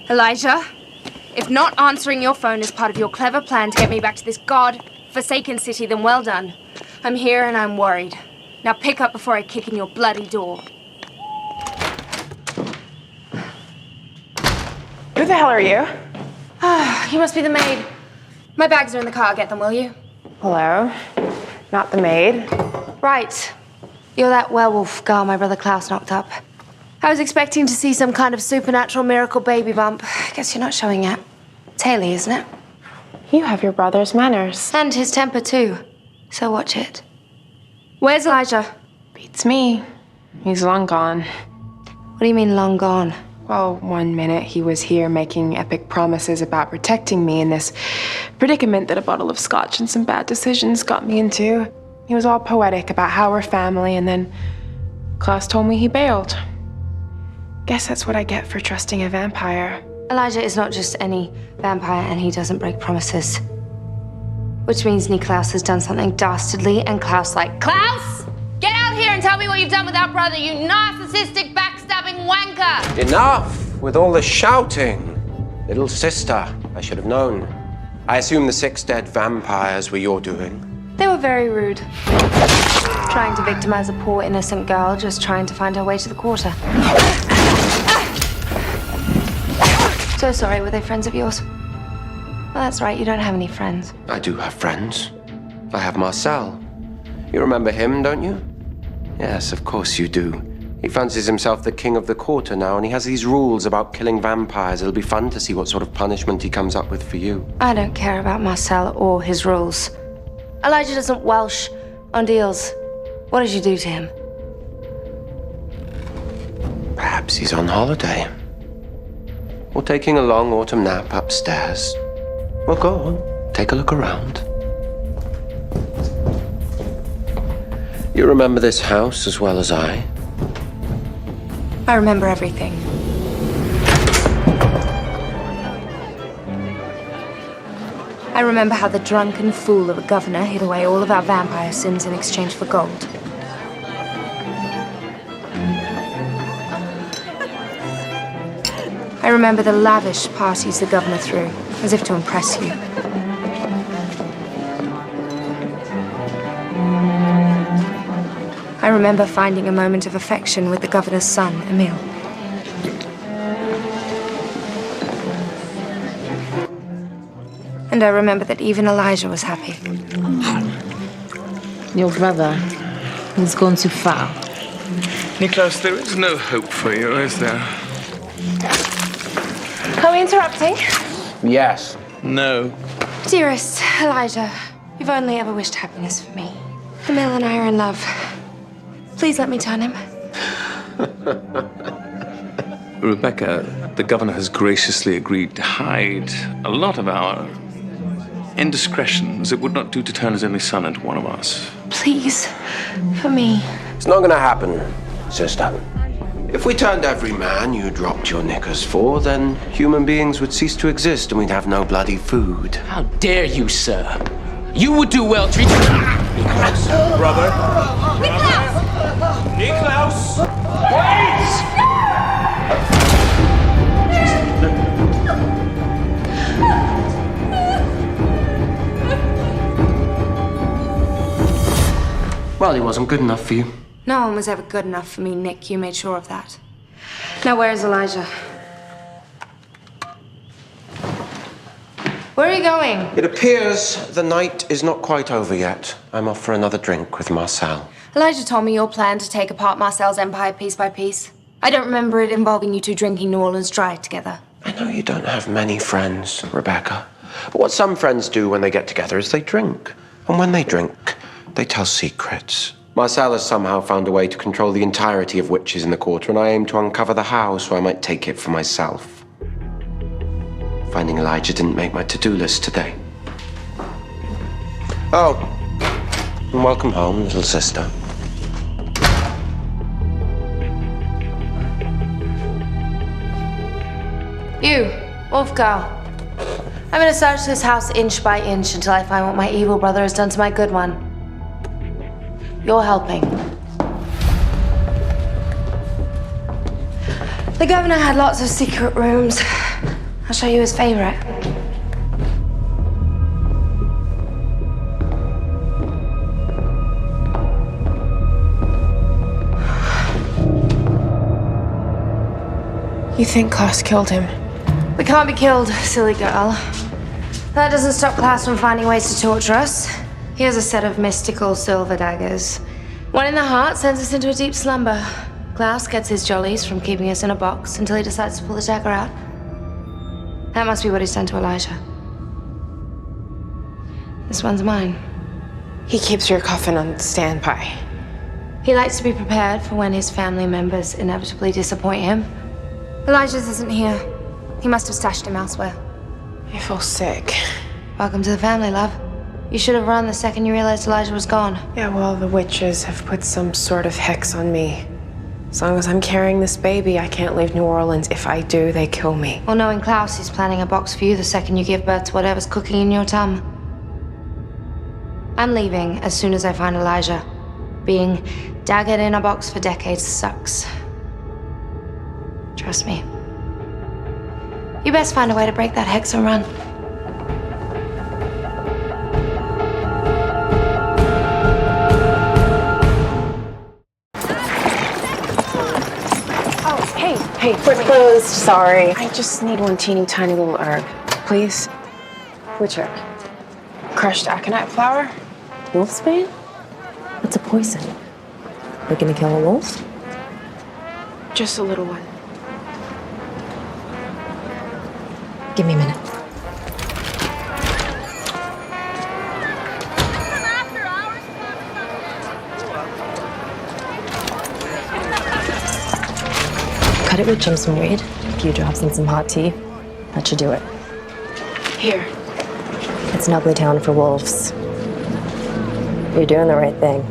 Elijah, if not answering your phone is part of your clever plan to get me back to this God-forsaken city, then well done. I'm here and I'm worried. Now pick up before I kick in your bloody door. Who the hell are you? You must be the maid. My bags are in the car. Get them, will you? Hello? Not the maid? Right. You're that werewolf girl my brother Klaus knocked up. I was expecting to see some kind of supernatural miracle baby bump. Guess you're not showing yet. It's Haley, isn't it? You have your brother's manners. And his temper, too. So watch it. Where's Elijah? Beats me. He's long gone. What do you mean, long gone? Well, one minute he was here making epic promises about protecting me in this predicament that a bottle of scotch and some bad decisions got me into. He was all poetic about how we're family, and then Klaus told me he bailed. Guess that's what I get for trusting a vampire. Elijah is not just any vampire, and he doesn't break promises. Which means Niklaus has done something dastardly and Klaus-like. Klaus! Get out here and tell me what you've done with our brother, you narcissistic, backstabbing wanker! Enough with all the shouting. Little sister, I should have known. I assume the 6 dead vampires were your doing. They were very rude. Trying to victimize a poor innocent girl, just trying to find her way to the quarter. So sorry, were they friends of yours? Well, that's right, you don't have any friends. I do have friends. I have Marcel. You remember him, don't you? Yes, of course you do. He fancies himself the king of the quarter now, and he has these rules about killing vampires. It'll be fun to see what sort of punishment he comes up with for you. I don't care about Marcel or his rules. Elijah doesn't welsh on deals. What did you do to him? Perhaps he's on holiday. Or taking a long autumn nap upstairs. Well, go on. Take a look around. You remember this house as well as I? I remember everything. I remember how the drunken fool of a governor hid away all of our vampire sins in exchange for gold. I remember the lavish parties the governor threw, as if to impress you. I remember finding a moment of affection with the governor's son, Emil. And I remember that even Elijah was happy. Your brother, he's gone too far. Niklaus, there is no hope for you, is there? Are we interrupting? Yes. No. Dearest Elijah, you've only ever wished happiness for me. Emil and I are in love. Please let me turn him. Rebecca, the governor has graciously agreed to hide a lot of our indiscretions. It would not do to turn his only son into one of us. Please, for me. It's not gonna happen, sister. If we turned every man you dropped your knickers for, then human beings would cease to exist and we'd have no bloody food. How dare you, sir? You would do well to... Niklaus! Brother? Niklaus! Niklaus! Wait! Well, he wasn't good enough for you. No one was ever good enough for me, Nick. You made sure of that. Now, where's Elijah? Where are you going? It appears the night is not quite over yet. I'm off for another drink with Marcel. Elijah told me your plan to take apart Marcel's empire piece by piece. I don't remember it involving you two drinking New Orleans dry together. I know you don't have many friends, Rebecca. But what some friends do when they get together is they drink. And when they drink, they tell secrets. Marcel has somehow found a way to control the entirety of witches in the quarter, and I aim to uncover the how so I might take it for myself. Finding Elijah didn't make my to-do list today. Oh, and welcome home, little sister. You, wolf girl. I'm gonna search this house inch by inch until I find what my evil brother has done to my good one. You're helping. The governor had lots of secret rooms. I'll show you his favorite. You think Klaus killed him? We can't be killed, silly girl. That doesn't stop Klaus from finding ways to torture us. He has a set of mystical silver daggers. One in the heart sends us into a deep slumber. Klaus gets his jollies from keeping us in a box until he decides to pull the dagger out. That must be what he's done to Elijah. This one's mine. He keeps your coffin on standby. He likes to be prepared for when his family members inevitably disappoint him. Elijah's isn't here. He must have stashed him elsewhere. I feel sick. Welcome to the family, love. You should have run the second you realized Elijah was gone. Yeah, well, the witches have put some sort of hex on me. As long as I'm carrying this baby, I can't leave New Orleans. If I do, they kill me. Well, knowing Klaus, he's planning a box for you the second you give birth to whatever's cooking in your tum. I'm leaving as soon as I find Elijah. Being daggered in a box for decades sucks. Trust me. You best find a way to break that hex and run. Oh, hey, we're closed. Sorry. I just need one teeny tiny little herb. Please? Which herb? Crushed aconite flower? Wolfsbane? That's a poison. We're gonna kill a wolf? Just a little one. Give me a minute. Cut it with Jimson Reed, a few drops in some hot tea. That should do it. Here. It's an ugly town for wolves. You're doing the right thing.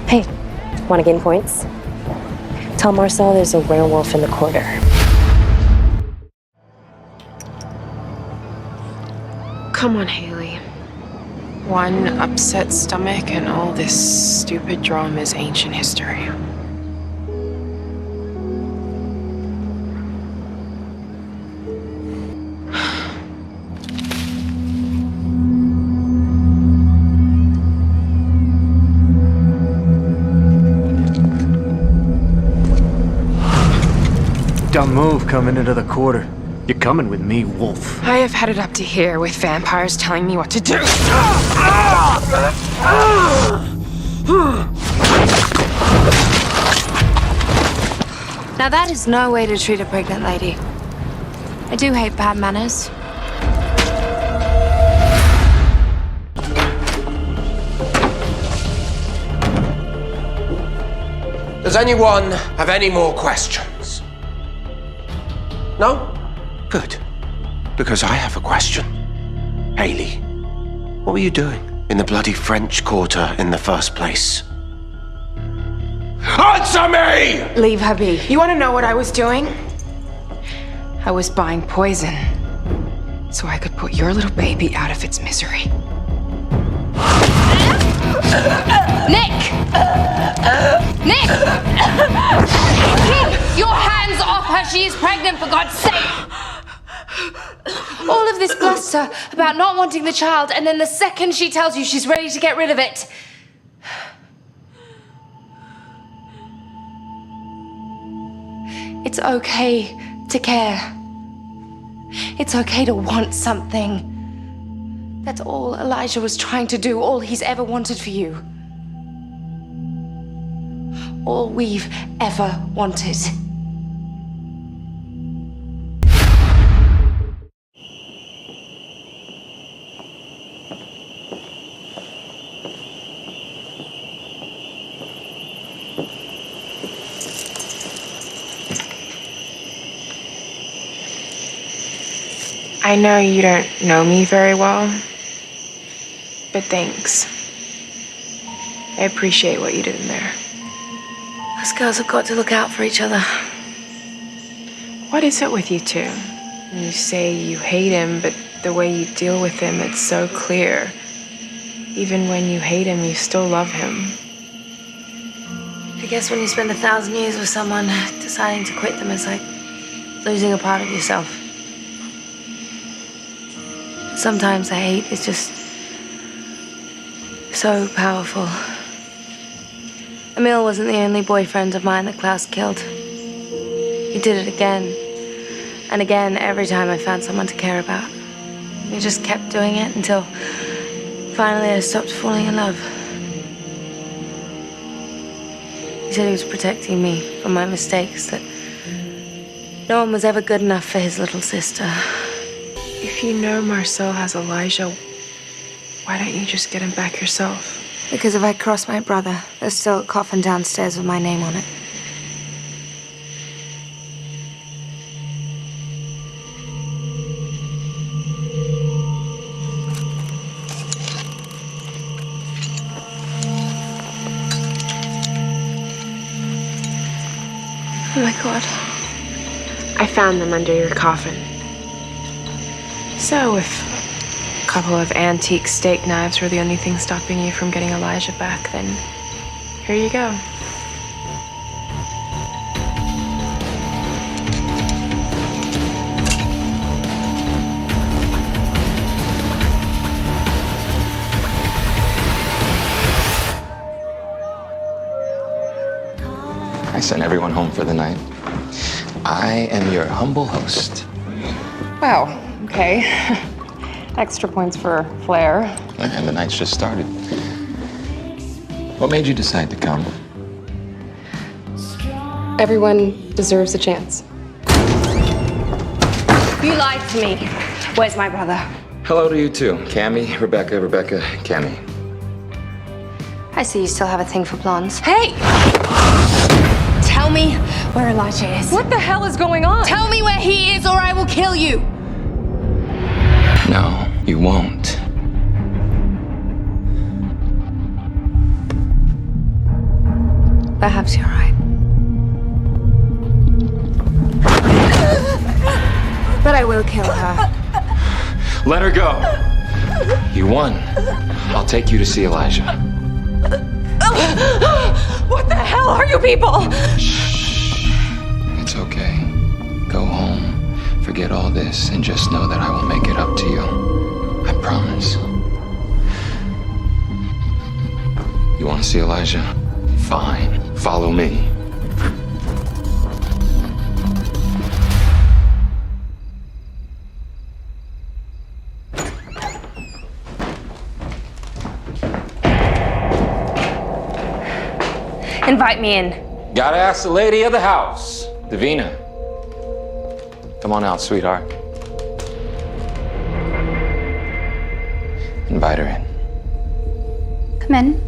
Hey, want to gain points? Tell Marcel there's a werewolf in the quarter. Come on, Haley. One upset stomach and all this stupid drama is ancient history. Don't move coming into the quarter. You're coming with me, wolf. I have had it up to here with vampires telling me what to do. Now that is no way to treat a pregnant lady. I do hate bad manners. Does anyone have any more questions? No? Good. Because I have a question. Haley, what were you doing in the bloody French Quarter in the first place? Answer me! Leave her be. You want to know what I was doing? I was buying poison so I could put your little baby out of its misery. Nick! Nick! Keep your hands off her! She is pregnant, for God's sake! All of this bluster about not wanting the child, and then the second she tells you she's ready to get rid of it. It's okay to care. It's okay to want something. That's all Elijah was trying to do, all he's ever wanted for you. All we've ever wanted. I know you don't know me very well, but thanks. I appreciate what you did in there. Us girls have got to look out for each other. What is it with you two? You say you hate him, but the way you deal with him, it's so clear. Even when you hate him, you still love him. I guess when you spend 1,000 years with someone, deciding to quit them is like losing a part of yourself. Sometimes the hate is just so powerful. Emil wasn't the only boyfriend of mine that Klaus killed. He did it again and again every time I found someone to care about. He just kept doing it until finally I stopped falling in love. He said he was protecting me from my mistakes, that no one was ever good enough for his little sister. If you know Marcel has Elijah, why don't you just get him back yourself? Because if I cross my brother, there's still a coffin downstairs with my name on it. Oh my God. I found them under your coffin. So if a couple of antique steak knives were the only thing stopping you from getting Elijah back, then here you go. I sent everyone home for the night. I am your humble host. Wow, okay. Extra points for flair. And the night's just started. What made you decide to come? Everyone deserves a chance. You lied to me. Where's my brother? Hello to you too. Cammy, Rebecca, Cammy. I see you still have a thing for blondes. Hey! Tell me where Elijah is. What the hell is going on? Tell me where he is or I will kill you. No, you won't. Perhaps you're right. But I will kill her. Let her go. You won. I'll take you to see Elijah. What the hell are you people? Shh. It's okay. Go home, forget all this, and just know that I will make it up to you. I promise. You want to see Elijah? Fine. Follow me. Invite me in. Gotta ask the lady of the house, Davina. Come on out, sweetheart. Invite her in. Come in.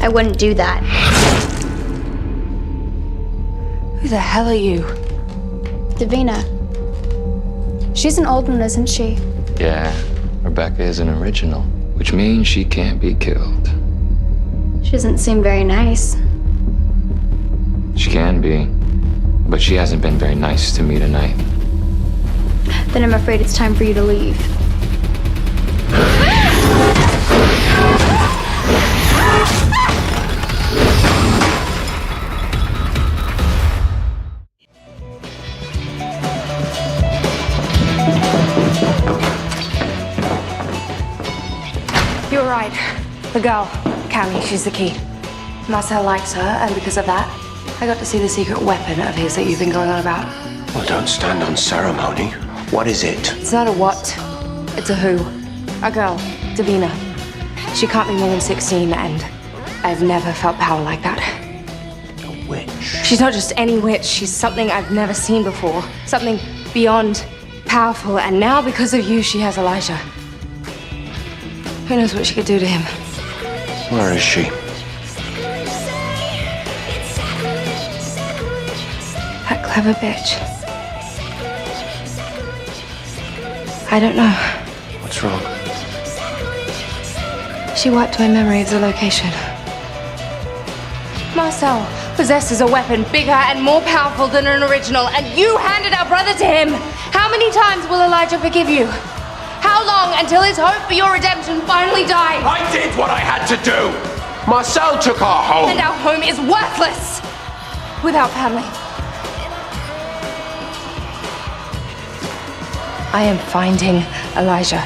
I wouldn't do that. Who the hell are you? Davina. She's an old one, isn't she? Yeah, Rebecca is an original, which means she can't be killed. She doesn't seem very nice. She can be, but she hasn't been very nice to me tonight. Then I'm afraid it's time for you to leave. You're right. The girl, Cammy, she's the key. Marcel likes her, and because of that, I got to see the secret weapon of his that you've been going on about. Well, don't stand on ceremony. What is it? It's not a what, it's a who. A girl, Davina. She can't be more than 16, and I've never felt power like that. A witch. She's not just any witch, she's something I've never seen before. Something beyond powerful, and now because of you, she has Elijah. Who knows what she could do to him? Where is she? That clever bitch. I don't know. What's wrong? She wiped my memory of the location. Marcel, possesses a weapon bigger and more powerful than an original, and you handed our brother to him. How many times will Elijah forgive you? How long until his hope for your redemption finally dies? I did what I had to do. Marcel took our home. And our home is worthless without family. I am finding Elijah.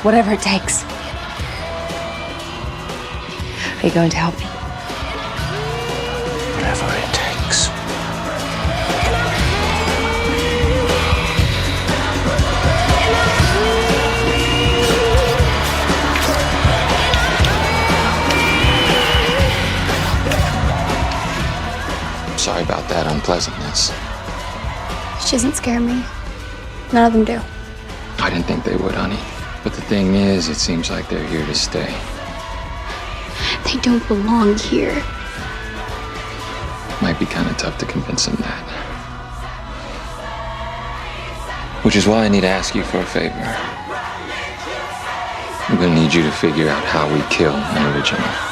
Whatever it takes. Are you going to help me? Whatever it takes. Sorry about that unpleasantness. She doesn't scare me. None of them do. I didn't think they would, honey. But the thing is, it seems like they're here to stay. They don't belong here. Might be kind of tough to convince them that. Which is why I need to ask you for a favor. I'm gonna need you to figure out how we kill an original.